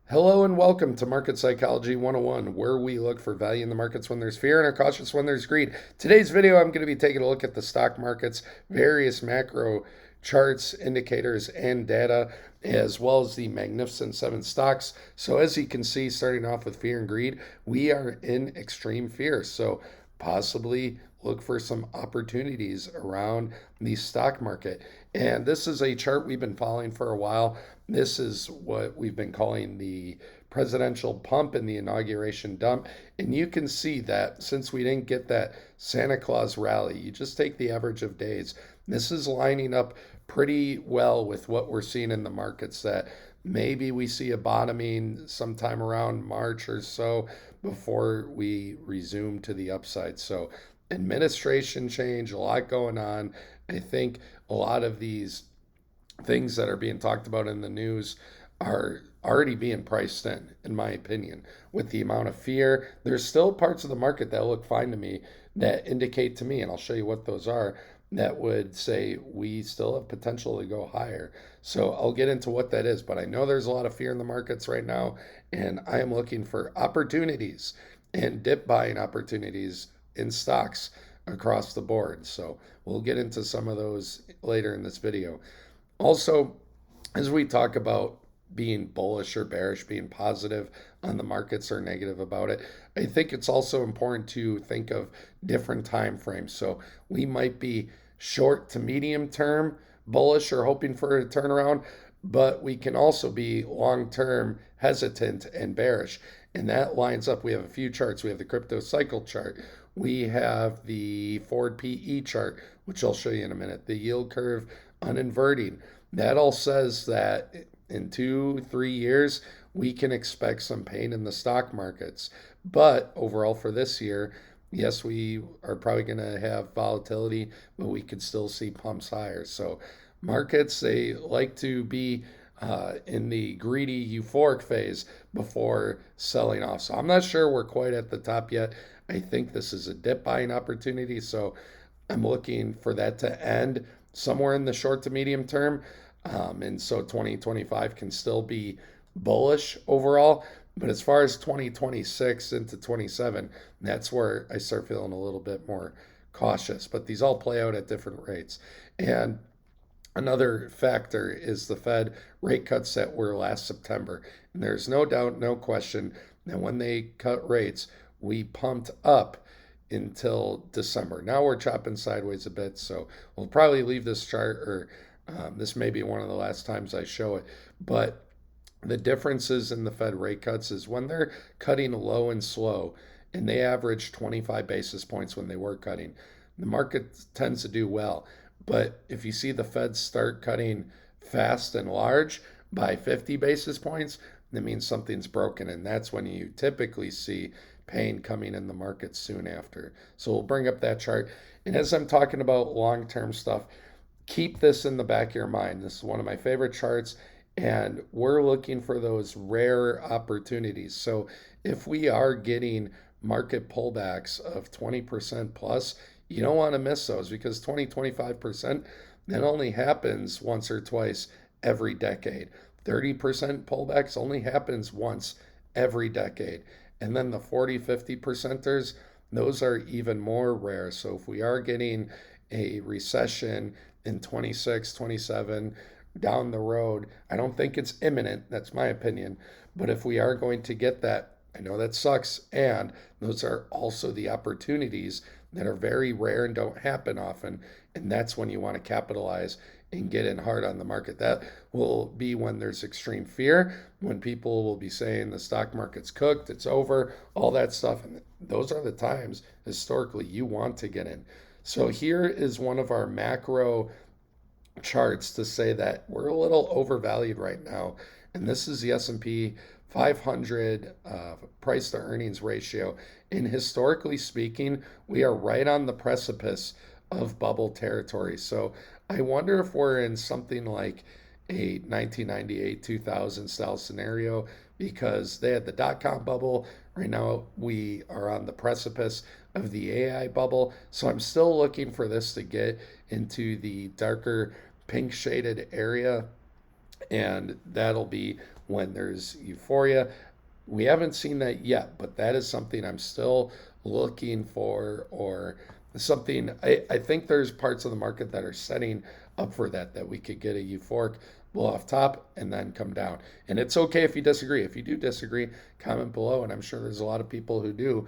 Hello and welcome to Market Psychology 101, where we look for value in the markets when there's fear and are cautious when there's greed. Today's video, I'm going to be taking a look at the stock markets, various macro charts, indicators, and data, as well as the Magnificent Seven stocks. So, as you can see, starting off with fear and greed, we are in extreme fear. So, possibly look for some opportunities around the stock market. And this is a chart we've been following for a while. This is what we've been calling the presidential pump and the inauguration dump. And you can see that since we didn't get that Santa Claus rally, you just take the average of days. This is lining up pretty well with what we're seeing in the markets, that maybe we see a bottoming sometime around March or so before we resume to the upside. So, administration change, a lot going on. I think a lot of these things that are being talked about in the news are already being priced in my opinion, with the amount of fear. There's still parts of the market that look fine to me that indicate to me, and I'll show you what those are, that would say we still have potential to go higher. So I'll get into what that is, but I know there's a lot of fear in the markets right now, and I am looking for opportunities and dip buying opportunities in stocks across the board. So we'll get into some of those later in this video. Also, as we talk about being bullish or bearish, being positive on the markets or negative about it, I think it's also important to think of different time frames. So we might be short to medium term bullish or hoping for a turnaround, but we can also be long term hesitant and bearish. And that lines up. We have a few charts. We have the crypto cycle chart. We have the forward PE chart, which I'll show you in a minute. The yield curve uninverting. That all says that in 2, 3 years, we can expect some pain in the stock markets. But overall, for this year, yes, we are probably going to have volatility, but we could still see pumps higher. So, markets, they like to be in the greedy, euphoric phase before selling off. So, I'm not sure we're quite at the top yet. I think this is a dip buying opportunity. So, I'm looking for that to end somewhere in the short to medium term. And so 2025 can still be bullish overall. But as far as 2026 into 27, that's where I start feeling a little bit more cautious. But these all play out at different rates. And another factor is the Fed rate cuts that were last September. And there's no doubt, no question that when they cut rates, we pumped up until December. Now we're chopping sideways a bit, so we'll probably leave this chart, or this may be one of the last times I show it. But the differences in the Fed rate cuts is when they're cutting low and slow, and they average 25 basis points when they were cutting, the market tends to do well. But if you see the Fed start cutting fast and large by 50 basis points, that means something's broken, and that's when you typically see pain coming in the market soon after. So we'll bring up that chart. And as I'm talking about long-term stuff, keep this in the back of your mind. This is one of my favorite charts, and we're looking for those rare opportunities. So if we are getting market pullbacks of 20% plus, you don't want to miss those, because 20-25%, that only happens once or twice every decade. 30% pullbacks only happens once every decade. And then the 40, 50 percenters, those are even more rare. So if we are getting a recession in 26, 27 down the road, I don't think it's imminent. That's my opinion. But if we are going to get that, I know that sucks. And those are also the opportunities that are very rare and don't happen often. And that's when you want to capitalize and get in hard on the market. That will be when there's extreme fear, when people will be saying the stock market's cooked, it's over, all that stuff. And those are the times historically you want to get in. So here is one of our macro charts to say that we're a little overvalued right now. And this is the S&P 500 price to earnings ratio. And historically speaking, we are right on the precipice of bubble territory. So I wonder if we're in something like a 1998 2000 style scenario, because they had the dot-com bubble. Right now, we are on the precipice of the AI bubble. So I'm still looking for this to get into the darker pink shaded area, and that'll be when there's euphoria. We haven't seen that yet, but that is something I'm still looking for, or something. I think there's parts of the market that are setting up for that, that we could get a euphoric blow off top and then come down. And it's okay if you disagree. If you do disagree, comment below, and I'm sure there's a lot of people who do,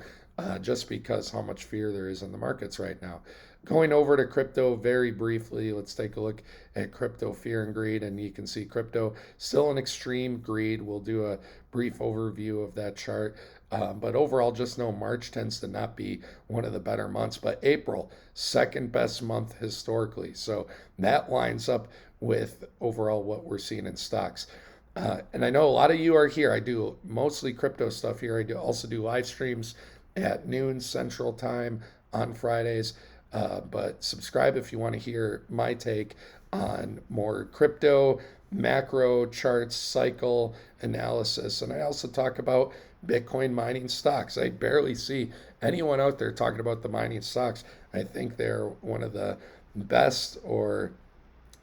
just because how much fear there is in the markets right now. Going over to crypto very briefly, let's take a look at crypto fear and greed, and you can see crypto still in extreme greed. We'll do a brief overview of that chart. But overall, just know March tends to not be one of the better months, but April, second best month historically. So that lines up with overall what we're seeing in stocks. And I know a lot of you are here. I do mostly crypto stuff here. I also do live streams at noon Central Time on Fridays. But subscribe if you want to hear my take on more crypto, macro charts, cycle analysis. And I also talk about Bitcoin mining stocks. I barely see anyone out there talking about the mining stocks. I think they're one of the best or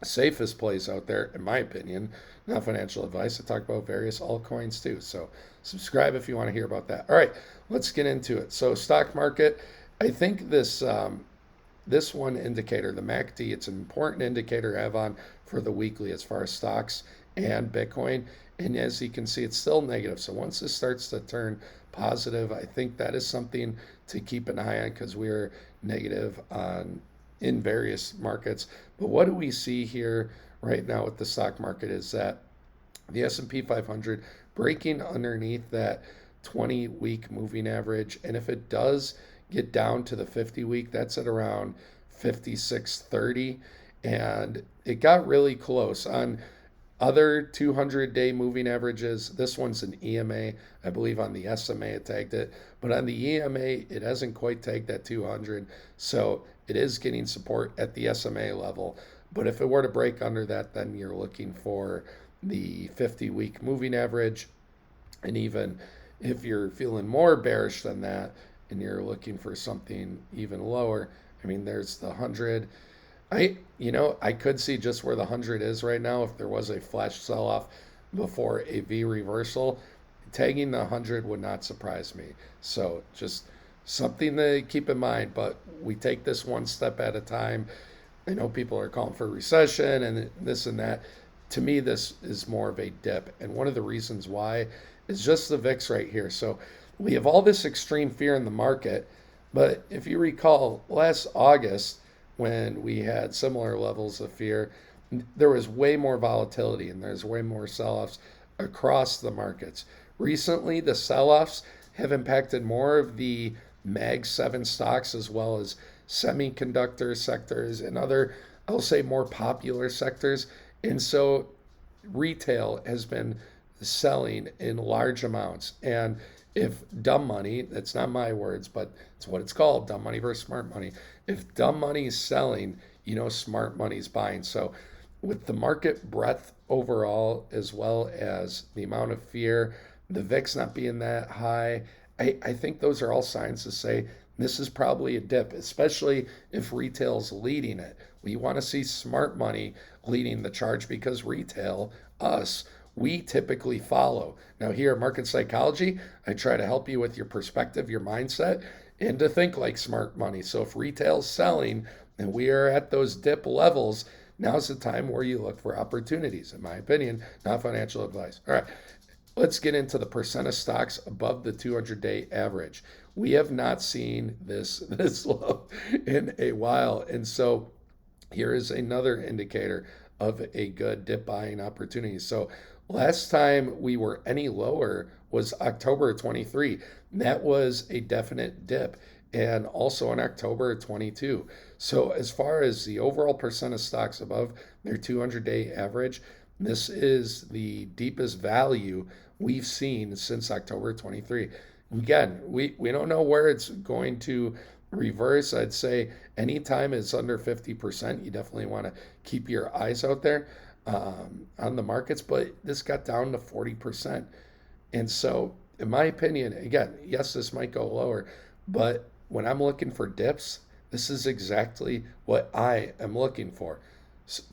safest plays out there, in my opinion. Not financial advice. I talk about various altcoins too. So subscribe if you want to hear about that. All right, let's get into it. So stock market, I think this one indicator, the MACD, it's an important indicator to have on for the weekly as far as stocks and Bitcoin. And as you can see, it's still negative. So once this starts to turn positive, I think that is something to keep an eye on, because we're negative in various markets. But what do we see here right now with the stock market is that the S&P 500 breaking underneath that 20-week moving average. And if it does get down to the 50-week, that's at around 56.30. And it got really close on other 200-day moving averages. This one's an EMA. I believe on the SMA it tagged it. But on the EMA, it hasn't quite tagged that 200. So it is getting support at the SMA level. But if it were to break under that, then you're looking for the 50-week moving average. And even if you're feeling more bearish than that and you're looking for something even lower, I mean, there's the 100. I could see just where the 100 is right now if there was a flash sell-off before a V reversal. Tagging the 100 would not surprise me. So just something to keep in mind, but we take this one step at a time. I know people are calling for recession and this and that. To me, this is more of a dip. And one of the reasons why is just the VIX right here. So we have all this extreme fear in the market. But if you recall, last August, when we had similar levels of fear, there was way more volatility and there's way more sell-offs across the markets. Recently, the sell-offs have impacted more of the Mag 7 stocks, as well as semiconductor sectors and other, I'll say, more popular sectors. And so retail has been selling in large amounts. And if dumb money, that's not my words, but it's what it's called, dumb money versus smart money. If dumb money is selling, smart money is buying. So with the market breadth overall, as well as the amount of fear, the VIX not being that high, I think those are all signs to say this is probably a dip, especially if retail's leading it. We want to see smart money leading the charge, because retail, us, we typically follow. Now here at Market Psychology, I try to help you with your perspective, your mindset, and to think like smart money. So if retail's selling and we are at those dip levels, now's the time where you look for opportunities, in my opinion, not financial advice. All right, let's get into the percent of stocks above the 200-day average. We have not seen this low in a while. And so here is another indicator of a good dip buying opportunity. So last time we were any lower was October 23. That was a definite dip, and also in October 22. So as far as the overall percent of stocks above their 200-day average, this is the deepest value we've seen since October 23. Again, we don't know where it's going to reverse. I'd say anytime it's under 50%, you definitely want to keep your eyes out there on the markets, but this got down to 40%. And so, in my opinion, again, yes, this might go lower, but when I'm looking for dips, this is exactly what I am looking for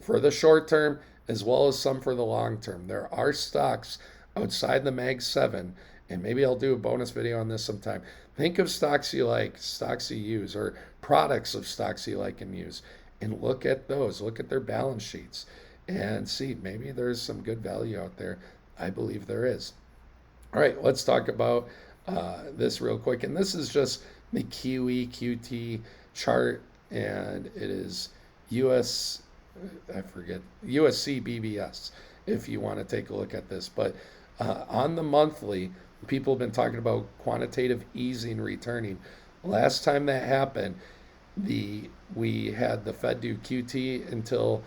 the short term, as well as some for the long term. There are stocks outside the Mag 7, and maybe I'll do a bonus video on this sometime. Think of stocks you like, stocks you use, or products of stocks you like and use, and look at those. Look at their balance sheets and see maybe there's some good value out there. I believe there is. All right, let's talk about this real quick. And this is just the QE/QT chart, and it is US, I forget, USC BBS, if you want to take a look at this. But on the monthly, people have been talking about quantitative easing returning. Last time that happened, we had the Fed do QT until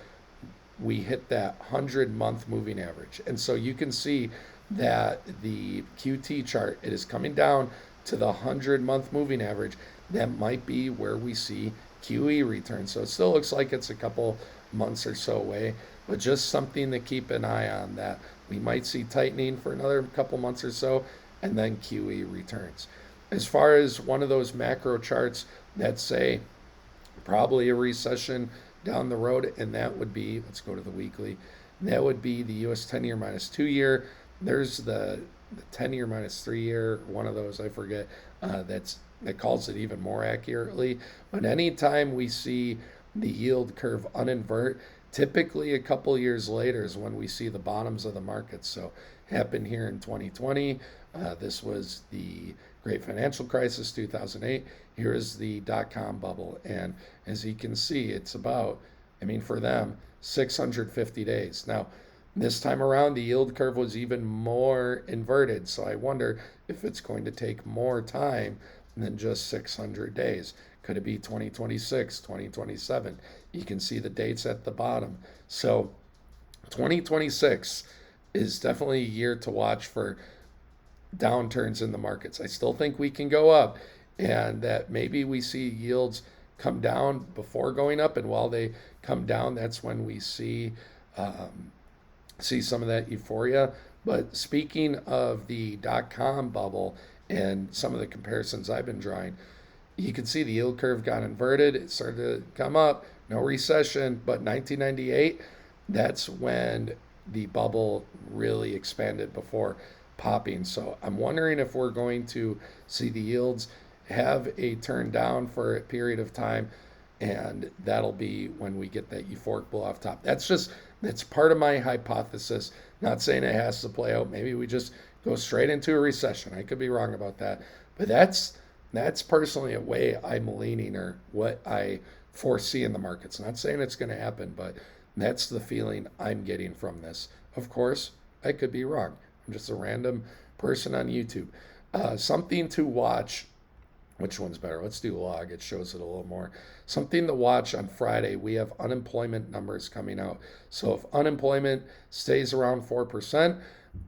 we hit that 100-month moving average. And so you can see that the QT chart, it is coming down to the 100-month moving average. That might be where we see QE return. So it still looks like it's a couple months or so away, but just something to keep an eye on, that we might see tightening for another couple months or so, and then QE returns. As far as one of those macro charts that say probably a recession down the road, and that would be, let's go to the weekly, that would be the US 10-year minus 2-year. There's the 10-year minus 3-year, one of those, I forget, that calls it even more accurately. But anytime we see the yield curve uninvert, typically a couple years later is when we see the bottoms of the market. So happened here in 2020. This was the great financial crisis, 2008. Here is the dot-com bubble. And as you can see, it's about, for them, 650 days. Now, this time around, the yield curve was even more inverted. So I wonder if it's going to take more time than just 600 days. Could it be 2026, 2027? You can see the dates at the bottom. So 2026 is definitely a year to watch for downturns in the markets. I still think we can go up, and that maybe we see yields come down before going up, and while they come down, that's when we see some of that euphoria. But speaking of the dot-com bubble and some of the comparisons I've been drawing, you can see the yield curve got inverted. It started to come up, no recession, but 1998, that's when the bubble really expanded before popping. So I'm wondering if we're going to see the yields have a turn down for a period of time, and that'll be when we get that euphoric blow off top. That's part of my hypothesis. Not saying it has to play out. Maybe we just go straight into a recession. I could be wrong about that, but that's personally a way I'm leaning, or what I foresee in the markets. Not saying it's going to happen, but that's the feeling I'm getting from this. Of course, I could be wrong. I'm just a random person on YouTube. Something to watch. Which one's better? Let's do log. It shows it a little more. Something to watch on Friday. We have unemployment numbers coming out. So if unemployment stays around 4%,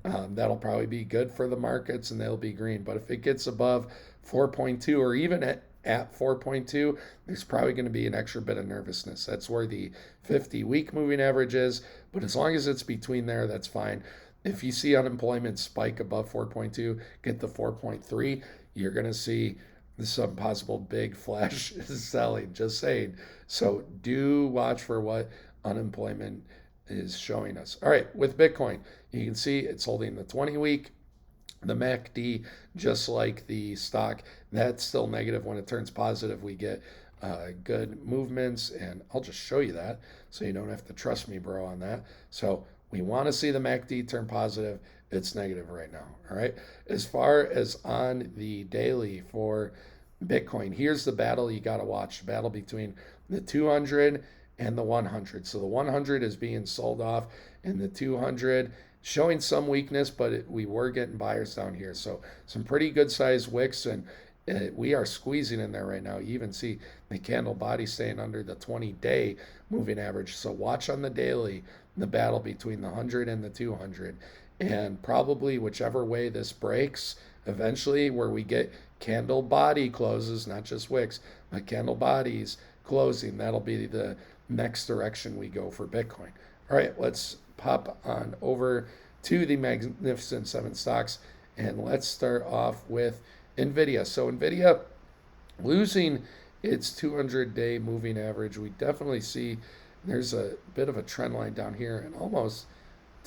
that'll probably be good for the markets, and they'll be green. But if it gets above 4.2, or even at 4.2, there's probably going to be an extra bit of nervousness. That's where the 50-week moving average is. But as long as it's between there, that's fine. If you see unemployment spike above 4.2, get to 4.3, you're going to see some possible big flash selling, just saying. So do watch for what unemployment is showing us. All right, with Bitcoin, you can see it's holding the 20-week, the MACD, just like the stock. That's still negative. When it turns positive, we get good movements, and I'll just show you that so you don't have to trust me, bro, on that. So we want to see the MACD turn positive. It's negative right now. All right. As far as on the daily for Bitcoin, here's the battle you got to watch. The battle between the 200 and the 100. So the 100 is being sold off, and the 200 showing some weakness, but we were getting buyers down here. So some pretty good sized wicks, and we are squeezing in there right now. You even see the candle body staying under the 20-day moving average. So watch on the daily the battle between the 100 and the 200. And probably whichever way this breaks, eventually where we get candle body closes, not just wicks, but candle bodies closing, that'll be the next direction we go for Bitcoin. All right, let's pop on over to the Magnificent Seven stocks, and let's start off with NVIDIA. So NVIDIA losing its 200-day moving average. We definitely see there's a bit of a trend line down here, and almost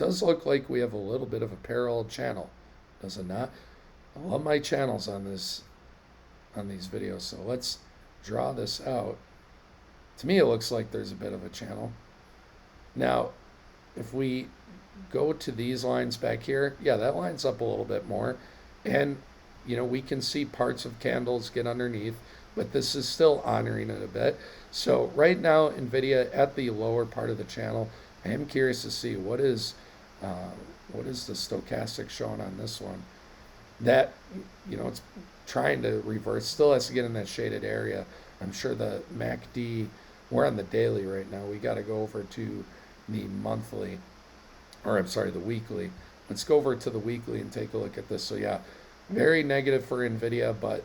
does look like we have a little bit of a parallel channel, does it not? I love my channels on these videos. So let's draw this out. To me, it looks like there's a bit of a channel. Now, if we go to these lines back here, yeah, that lines up a little bit more. And, we can see parts of candles get underneath, but this is still honoring it a bit. So right now, NVIDIA at the lower part of the channel, I am curious to see what is the stochastic showing on this one. That, it's trying to reverse, still has to get in that shaded area. I'm sure the MACD, we're on the daily right now. We got to go over to the monthly, or I'm sorry, the weekly. Let's go over to the weekly and take a look at this. So yeah, very negative for NVIDIA, but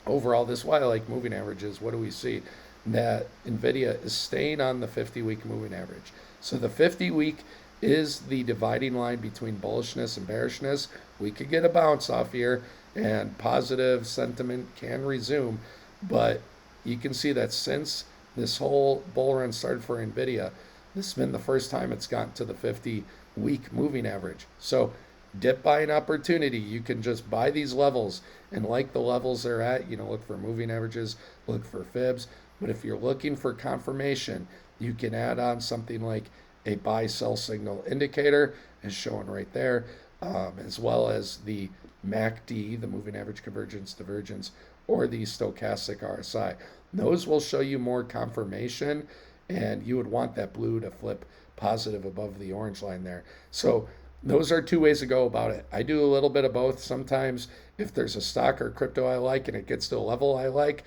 overall, this is why I like moving averages. What do we see? That NVIDIA is staying on the 50-week moving average. So the 50-week is the dividing line between bullishness and bearishness. We could get a bounce off here and positive sentiment can resume, but you can see that since this whole bull run started for NVIDIA, this has been the first time it's gotten to the 50-week moving average. So dip buying opportunity, you can just buy these levels and like the levels they're at, look for moving averages, look for fibs. But if you're looking for confirmation, you can add on something like a buy sell signal indicator as shown right there, as well as the MACD, the moving average convergence divergence, or the stochastic RSI. Those will show you more confirmation, and you would want that blue to flip positive above the orange line there. So those are two ways to go about it. I do a little bit of both. Sometimes if there's a stock or crypto I like and it gets to a level I like,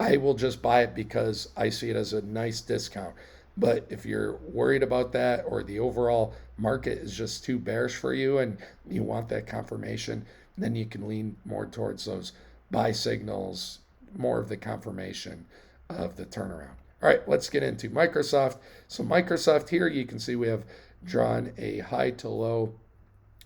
I will just buy it because I see it as a nice discount. But if you're worried about that, or the overall market is just too bearish for you and you want that confirmation, then you can lean more towards those buy signals, more of the confirmation of the turnaround. All right, let's get into Microsoft. So Microsoft here, you can see we have drawn a high to low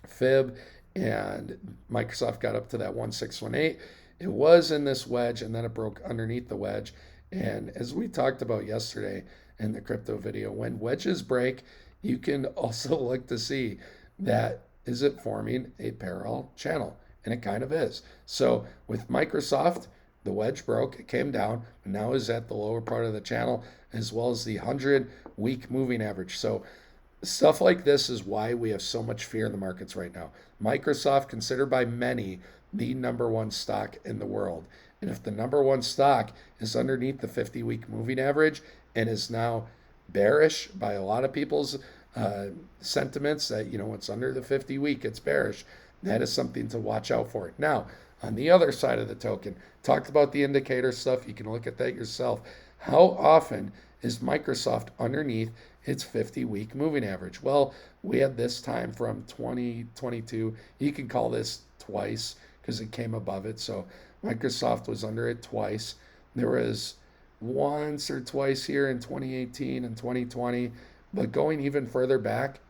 fib, and Microsoft got up to that 1618. It was in this wedge, and then it broke underneath the wedge. And as we talked about yesterday in the crypto video, when wedges break, you can also look to see that is it forming a parallel channel, and it kind of is. So with Microsoft, the wedge broke, it came down, and now is at the lower part of the channel, as well as the 100-week moving average. So stuff like this is why we have so much fear in the markets right now. Microsoft, considered by many the number one stock in the world. And if the number one stock is underneath the 50-week moving average and is now bearish by a lot of people's sentiments that, it's under the 50-week, it's bearish, that is something to watch out for. Now, on the other side of the token, talked about the indicator stuff. You can look at that yourself. How often is Microsoft underneath its 50-week moving average? Well, we had this time from 2022. You can call this twice because it came above it. So Microsoft was under it twice. There was once or twice here in 2018 and 2020, but going even further back,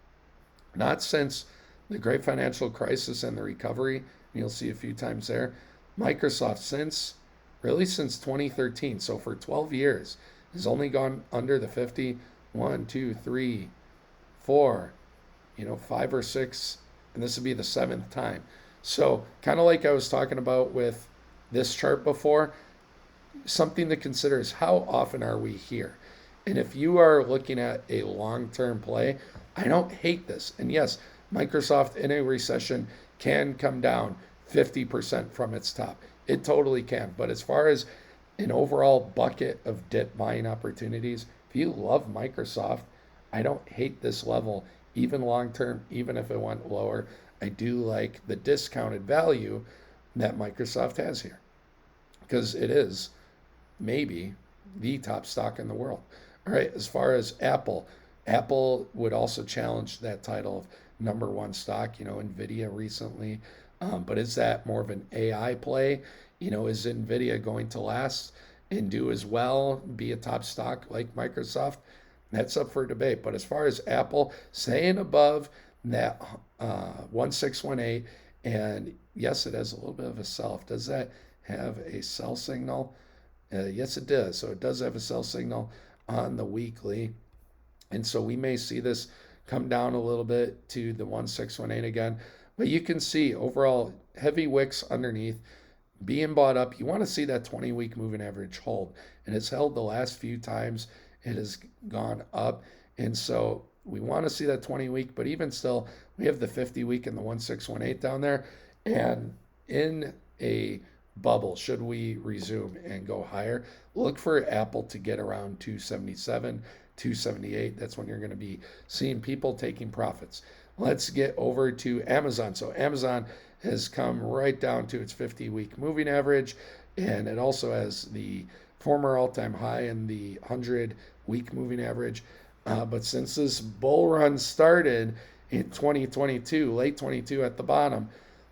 not since the great financial crisis and the recovery, you'll see a few times there, Microsoft since 2013, so for 12 years, has only gone under the 50, 1, 2, 3, 4, 5 or 6, and this would be the 7th time. So kind of like I was talking about with this chart before, something to consider is how often are we here? And if you are looking at a long-term play, I don't hate this. And yes, Microsoft in a recession can come down 50% from its top. It totally can. But as far as an overall bucket of dip buying opportunities, if you love Microsoft, I don't hate this level, even long-term, even if it went lower. I do like the discounted value that Microsoft has here because it is maybe the top stock in the world. All right, as far as Apple, Apple would also challenge that title of number one stock, NVIDIA recently. But is that more of an AI play? Is NVIDIA going to last and do as well, be a top stock like Microsoft? That's up for debate. But as far as Apple, staying above that 1618, and yes, it has a little bit of a sell. Does that have a sell signal? Yes, it does. So it does have a sell signal on the weekly. And so we may see this come down a little bit to the 1618 again. But you can see overall heavy wicks underneath being bought up. You want to see that 20-week moving average hold. And it's held the last few times it has gone up. And so we want to see that 20-week, but even still, we have the 50-week and the 1618 down there. And in a bubble, should we resume and go higher, look for Apple to get around 277, 278. That's when you're going to be seeing people taking profits. Let's get over to Amazon. So Amazon has come right down to its 50-week moving average, and it also has the former all-time high in the 100-week moving average. But since this bull run started in 2022, late 22 at the bottom,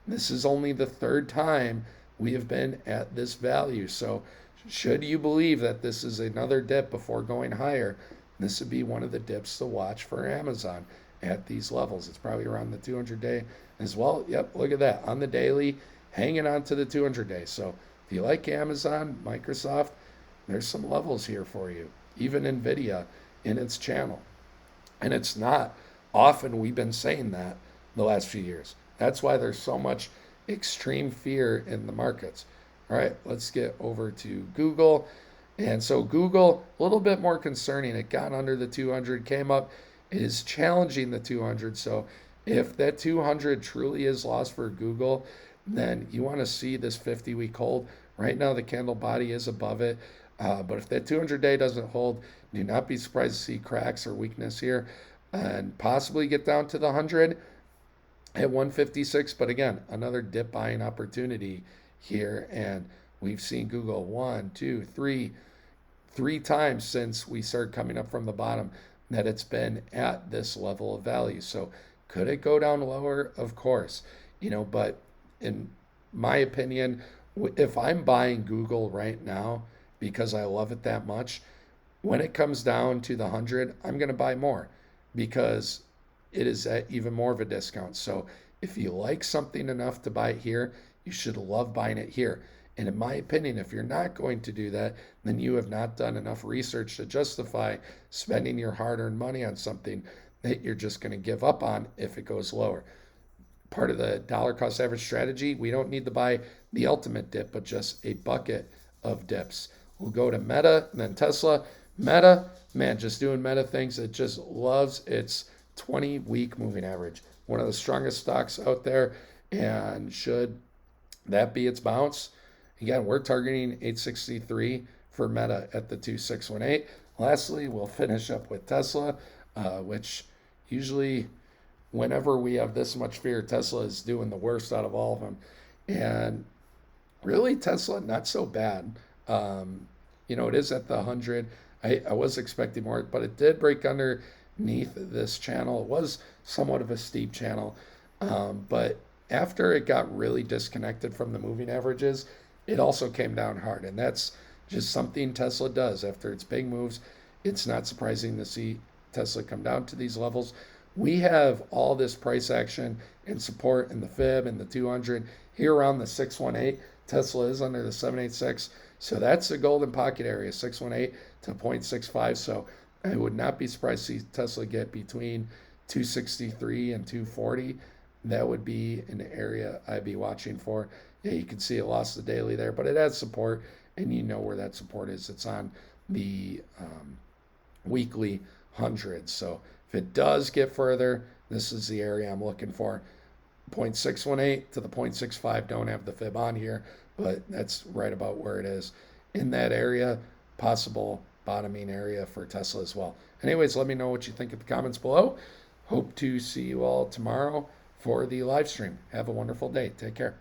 this is only the third time we have been at this value. So should you believe that this is another dip before going higher, this would be one of the dips to watch for Amazon at these levels. It's probably around the 200-day as well. Yep, look at that. On the daily, hanging on to the 200-day. So if you like Amazon, Microsoft, there's some levels here for you. Even NVIDIA in its channel. And it's not often we've been saying that the last few years. That's why there's so much extreme fear in the markets. All right, let's get over to Google. And so Google, a little bit more concerning. It got under the 200, came up. It is challenging the 200. So if that 200 truly is lost for Google, then you want to see this 50-week hold. Right now, the candle body is above it. But if that 200-day doesn't hold, do not be surprised to see cracks or weakness here and possibly get down to the 100 at 156. But again, another dip buying opportunity here. And we've seen Google three times since we started coming up from the bottom that it's been at this level of value. So could it go down lower? Of course, but in my opinion, if I'm buying Google right now because I love it that much, when it comes down to the 100, I'm going to buy more because it is at even more of a discount. So if you like something enough to buy it here, you should love buying it here. And in my opinion, if you're not going to do that, then you have not done enough research to justify spending your hard-earned money on something that you're just going to give up on if it goes lower. Part of the dollar cost average strategy, we don't need to buy the ultimate dip, but just a bucket of dips. We'll go to Meta and then Tesla. Meta, man, just doing Meta things. It just loves its 20-week moving average. One of the strongest stocks out there. And should that be its bounce? Again, we're targeting 863 for Meta at the 2618. Lastly, we'll finish up with Tesla, which usually whenever we have this much fear, Tesla is doing the worst out of all of them. And really, Tesla, not so bad. It is at the 100. I was expecting more, but it did break underneath this channel. It was somewhat of a steep channel, but after it got really disconnected from the moving averages, it also came down hard. And that's just something Tesla does. After its big moves, it's not surprising to see Tesla come down to these levels. We have all this price action and support in the fib and the 200 here around the 618. Tesla is under the 786. So that's the golden pocket area, 618 to 0.65. So I would not be surprised to see Tesla get between 263 and 240. That would be an area I'd be watching for. Yeah, you can see it lost the daily there, but it has support, and you know where that support is. It's on the weekly 100. So if it does get further, this is the area I'm looking for. 0.618 to the 0.65. Don't have the fib on here, but that's right about where it is. In that area, possible bottoming area for Tesla as well. Anyways, let me know what you think in the comments below. Hope to see you all tomorrow for the live stream. Have a wonderful day. Take care.